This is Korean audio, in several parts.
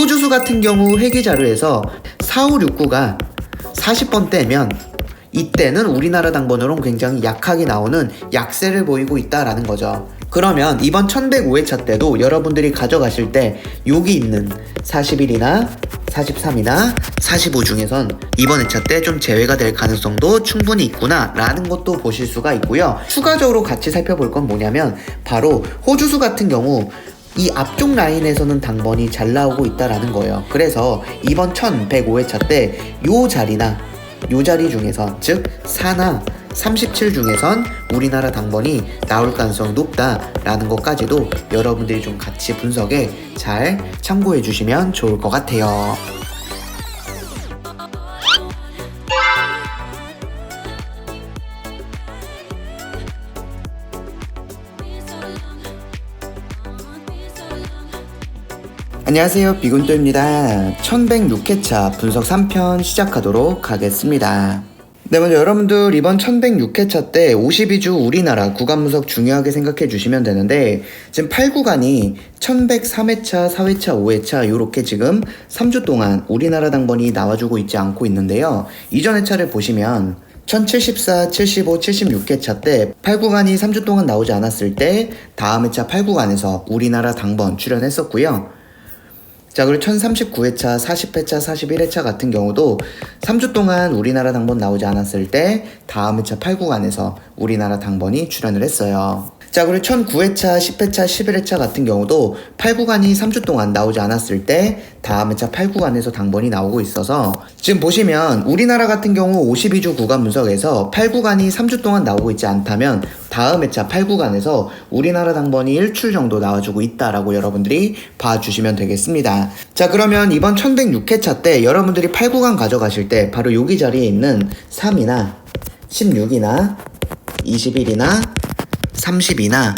호주수 같은 경우 회계 자료에서 4569가 40번대면 이때는 우리나라 당번으로는 굉장히 약하게 나오는 약세를 보이고 있다라는 거죠. 그러면 이번 1105회차 때도 여러분들이 가져가실 때 여기 있는 41이나 43이나 45 중에선 이번 회차 때 좀 제외가 될 가능성도 충분히 있구나 라는 것도 보실 수가 있고요. 추가적으로 같이 살펴볼 건 뭐냐면 바로 호주수 같은 경우 이 앞쪽 라인에서는 당번이 잘 나오고 있다라는 거예요. 그래서 이번 1105회차 때 요 자리나 요 자리 중에서 즉 4나 37 중에선 우리나라 당번이 나올 가능성이 높다라는 것까지도 여러분들이 좀 같이 분석에 잘 참고해 주시면 좋을 것 같아요. 안녕하세요, 비군도입니다. 1106회차 분석 3편 시작하도록 하겠습니다. 네, 먼저 여러분들 이번 1106회차 때 52주 우리나라 구간 분석 중요하게 생각해 주시면 되는데, 지금 8구간이 1103회차, 4회차, 5회차 요렇게 지금 3주 동안 우리나라 당번이 나와주고 있지 않고 있는데요. 이전 회차를 보시면 1074, 75, 76회차 때 8구간이 3주 동안 나오지 않았을 때 다음 회차 8구간에서 우리나라 당번 출연했었고요. 자, 그리고 1039회차, 40회차, 41회차 같은 경우도 3주 동안 우리나라 당번 나오지 않았을 때 다음 회차 8구간에서 우리나라 당번이 출연을 했어요. 자, 그리고 1009회차, 10회차, 11회차 같은 경우도 8구간이 3주 동안 나오지 않았을 때 다음 회차 8구간에서 당번이 나오고 있어서 지금 보시면 우리나라 같은 경우 52주 구간 분석에서 8구간이 3주 동안 나오고 있지 않다면 다음 회차 8구간에서 우리나라 당번이 일출 정도 나와주고 있다라고 여러분들이 봐주시면 되겠습니다. 자, 그러면 이번 1106회차 때 여러분들이 8구간 가져가실 때 바로 여기 자리에 있는 3이나 16이나 21이나 30이나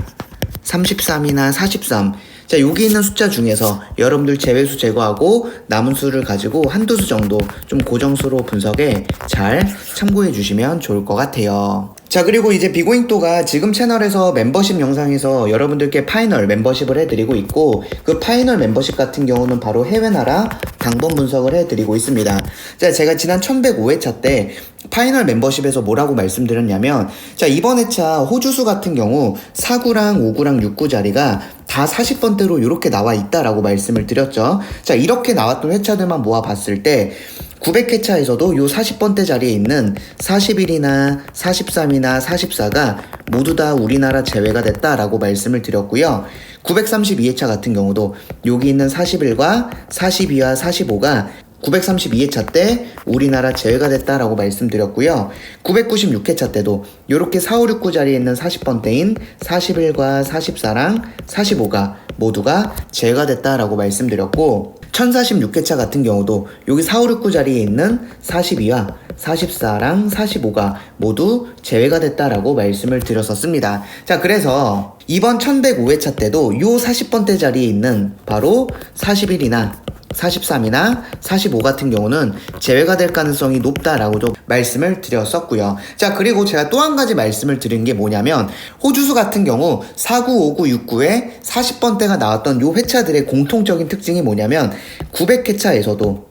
33이나 43, 자, 여기 있는 숫자 중에서 여러분들 제외수 제거하고 남은 수를 가지고 한두 수 정도 좀 고정수로 분석에 잘 참고해 주시면 좋을 것 같아요. 자, 그리고 이제 비고잉또가 지금 채널에서 멤버십 영상에서 여러분들께 파이널 멤버십을 해드리고 있고, 그 파이널 멤버십 같은 경우는 바로 해외나라 당번 분석을 해드리고 있습니다. 자, 제가 지난 1105회차 때 파이널 멤버십에서 뭐라고 말씀드렸냐면, 자, 이번 회차 호주수 같은 경우 4구랑 5구랑 6구 자리가 다 40번대로 이렇게 나와 있다라고 말씀을 드렸죠. 자, 이렇게 나왔던 회차들만 모아봤을 때 900회차에서도 요 40번대 자리에 있는 41이나 43이나 44가 모두 다 우리나라 제외가 됐다라고 말씀을 드렸고요. 932회차 같은 경우도 여기 있는 41과 42와 45가 932회차 때 우리나라 제외가 됐다라고 말씀드렸고요. 996회차 때도 이렇게 4, 5, 6, 9 자리에 있는 40번대인 41과 44랑 45가 모두가 제외가 됐다라고 말씀드렸고, 1046회차 같은 경우도 여기 4, 5, 6, 9 자리에 있는 42와 44랑 45가 모두 제외가 됐다라고 말씀을 드렸었습니다. 자, 그래서 이번 1105회차 때도 요 40번대 자리에 있는 바로 41이나 43이나 45 같은 경우는 제외가 될 가능성이 높다라고도 말씀을 드렸었고요. 자, 그리고 제가 또 한 가지 말씀을 드린 게 뭐냐면, 호주수 같은 경우 49, 59, 69에 40번대가 나왔던 요 회차들의 공통적인 특징이 뭐냐면 900회차에서도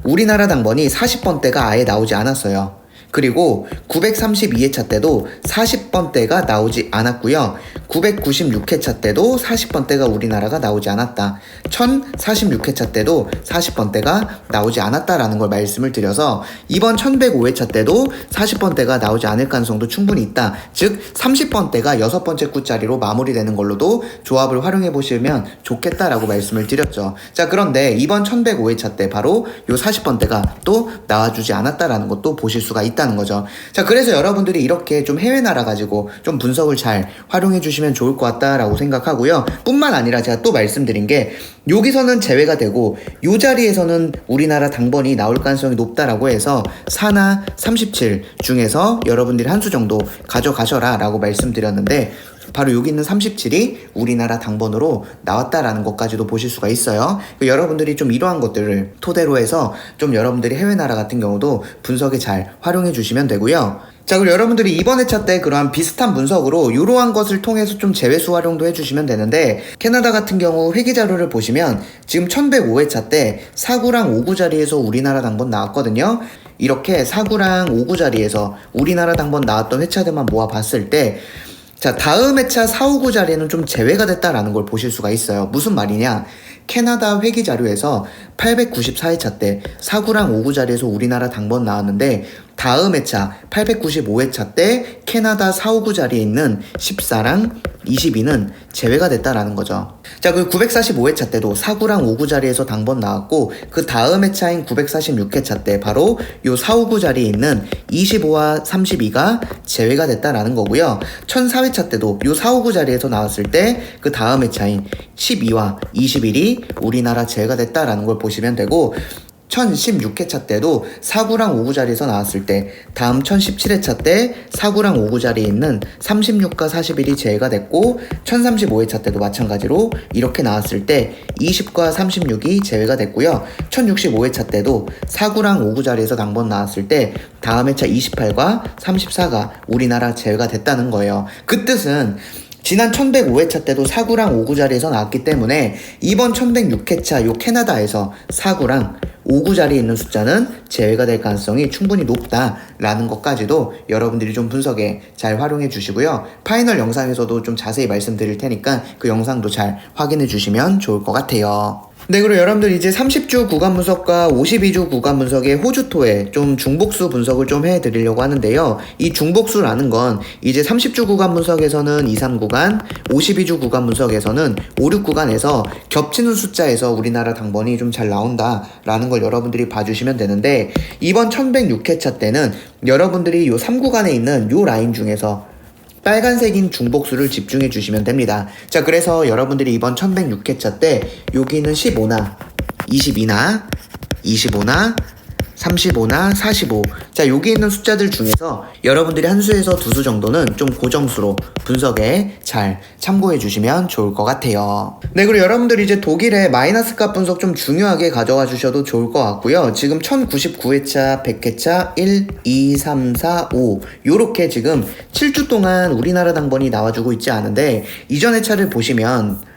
우리나라 당번이 40번대가 아예 나오지 않았어요. 그리고 932회차 때도 40번대가 나오지 않았고요. 996회차 때도 40번대가 우리나라가 나오지 않았다. 1046회차 때도 40번대가 나오지 않았다라는 걸 말씀을 드려서 이번 1105회차 때도 40번대가 나오지 않을 가능성도 충분히 있다. 즉 30번대가 6번째 구자리로 마무리되는 걸로도 조합을 활용해 보시면 좋겠다라고 말씀을 드렸죠. 자, 그런데 이번 1105회차 때 바로 요 40번대가 또 나와주지 않았다라는 것도 보실 수가 있다는 거죠. 자, 그래서 여러분들이 이렇게 좀 해외 나라 가지고 좀 분석을 잘 활용해 주시면 좋을 것 같다라고 생각하고요. 뿐만 아니라 제가 또 말씀드린 게 여기서는 제외가 되고 요 자리에서는 우리나라 당번이 나올 가능성이 높다라고 해서 4나 37 중에서 여러분들이 한 수 정도 가져가셔라 라고 말씀드렸는데, 바로 여기 있는 37이 우리나라 당번으로 나왔다라는 것까지도 보실 수가 있어요. 여러분들이 좀 이러한 것들을 토대로 해서 좀 여러분들이 해외 나라 같은 경우도 분석에 잘 활용해 주시면 되고요. 자, 그리고 여러분들이 이번 회차 때 그러한 비슷한 분석으로 이러한 것을 통해서 좀 재회수 활용도 해주시면 되는데, 캐나다 같은 경우 회계 자료를 보시면 지금 1105회차 때 4구랑 5구 자리에서 우리나라 당번 나왔거든요. 이렇게 4구랑 5구 자리에서 우리나라 당번 나왔던 회차들만 모아봤을 때, 자, 다음 회차 4, 5구 자리는 좀 제외가 됐다라는 걸 보실 수가 있어요. 무슨 말이냐? 캐나다 회계 자료에서 894회차 때 4구랑 5구 자리에서 우리나라 당번 나왔는데, 다음 회차 895회차 때 캐나다 4, 5구 자리에 있는 14랑 22는 제외가 됐다라는 거죠. 자, 그 945회차 때도 4구랑 5구 자리에서 당번 나왔고, 그 다음 회차인 946회차 때 바로 요 4, 5구 자리에 있는 25와 32가 제외가 됐다라는 거고요. 1004회차 때도 요 4, 5구 자리에서 나왔을 때 그 다음 회차인 12와 21이 우리나라 제외가 됐다라는 걸 보시면 되고, 1016회차 때도 4구랑 5구 자리에서 나왔을 때 다음 1017회차 때 4구랑 5구 자리에 있는 36과 41이 제외가 됐고, 1035회차 때도 마찬가지로 이렇게 나왔을 때 20과 36이 제외가 됐고요. 1065회차 때도 4구랑 5구 자리에서 당번 나왔을 때 다음 회차 28과 34가 우리나라 제외가 됐다는 거예요. 그 뜻은 지난 1105회차 때도 4구랑 5구 자리에서 나왔기 때문에 이번 1106회차 요 캐나다에서 4구랑 5구 자리에 있는 숫자는 제외가 될 가능성이 충분히 높다라는 것까지도 여러분들이 좀 분석에 잘 활용해 주시고요. 파이널 영상에서도 좀 자세히 말씀드릴 테니까 그 영상도 잘 확인해 주시면 좋을 것 같아요. 네, 그리고 여러분들 이제 30주 구간 분석과 52주 구간 분석의 호주토의 좀 중복수 분석을 좀 해드리려고 하는데요. 이 중복수라는 건 이제 30주 구간 분석에서는 2, 3구간, 52주 구간 분석에서는 5, 6구간에서 겹치는 숫자에서 우리나라 당번이 좀 잘 나온다라는 걸 여러분들이 봐주시면 되는데, 이번 1106회차 때는 여러분들이 요 3구간에 있는 요 라인 중에서 빨간색인 중복수를 집중해 주시면 됩니다. 자, 그래서 여러분들이 이번 1106회차 때 여기는 15나 22나 25나 35나 45, 자, 여기 있는 숫자들 중에서 여러분들이 한 수에서 두 수 정도는 좀 고정수로 분석에 잘 참고해 주시면 좋을 것 같아요. 네, 그리고 여러분들이 이제 독일의 마이너스 값 분석 좀 중요하게 가져가 주셔도 좋을 것 같고요. 지금 1099회차, 100회차 1, 2, 3, 4, 5 요렇게 지금 7주 동안 우리나라 당번이 나와주고 있지 않은데, 이전 회차를 보시면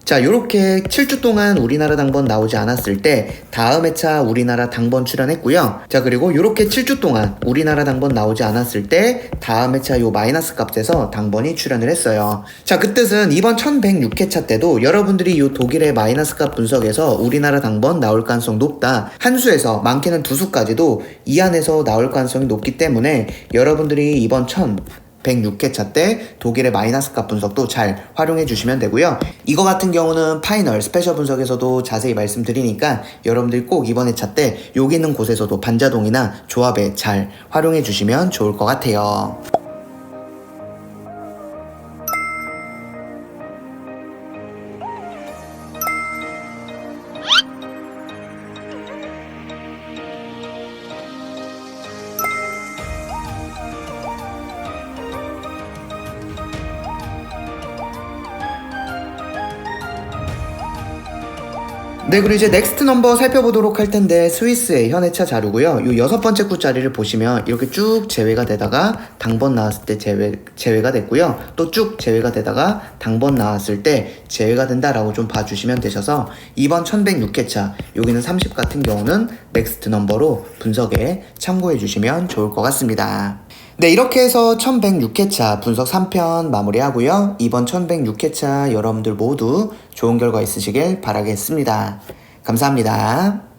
자, 요렇게 7주 동안 우리나라 당번 나오지 않았을 때 다음 회차 우리나라 당번 출연했고요. 자, 그리고 요렇게 7주 동안 우리나라 당번 나오지 않았을 때 다음 회차 요 마이너스 값에서 당번이 출연을 했어요. 자, 그 뜻은 이번 1106회차 때도 여러분들이 요 독일의 마이너스 값 분석에서 우리나라 당번 나올 가능성 높다. 한 수에서 많게는 두 수까지도 이 안에서 나올 가능성이 높기 때문에 여러분들이 이번 106회차 때 독일의 마이너스 값 분석도 잘 활용해 주시면 되고요. 이거 같은 경우는 파이널 스페셜 분석에서도 자세히 말씀드리니까 여러분들이 꼭 이번 회차 때 여기 있는 곳에서도 반자동이나 조합에 잘 활용해 주시면 좋을 것 같아요. 네, 그리고 이제 넥스트 넘버 살펴보도록 할 텐데, 스위스의 현해차 자료고요. 요 여섯 번째 구 자리를 보시면 이렇게 쭉 제외가 되다가 당번 나왔을 때 제외가 됐고요. 또 쭉 제외가 되다가 당번 나왔을 때 제외가 된다라고 좀 봐주시면 되셔서 이번 1106회차 여기는 30 같은 경우는 넥스트 넘버로 분석에 참고해 주시면 좋을 것 같습니다. 네, 이렇게 해서 1106회차 분석 3편 마무리하고요. 이번 1106회차 여러분들 모두 좋은 결과 있으시길 바라겠습니다. 감사합니다.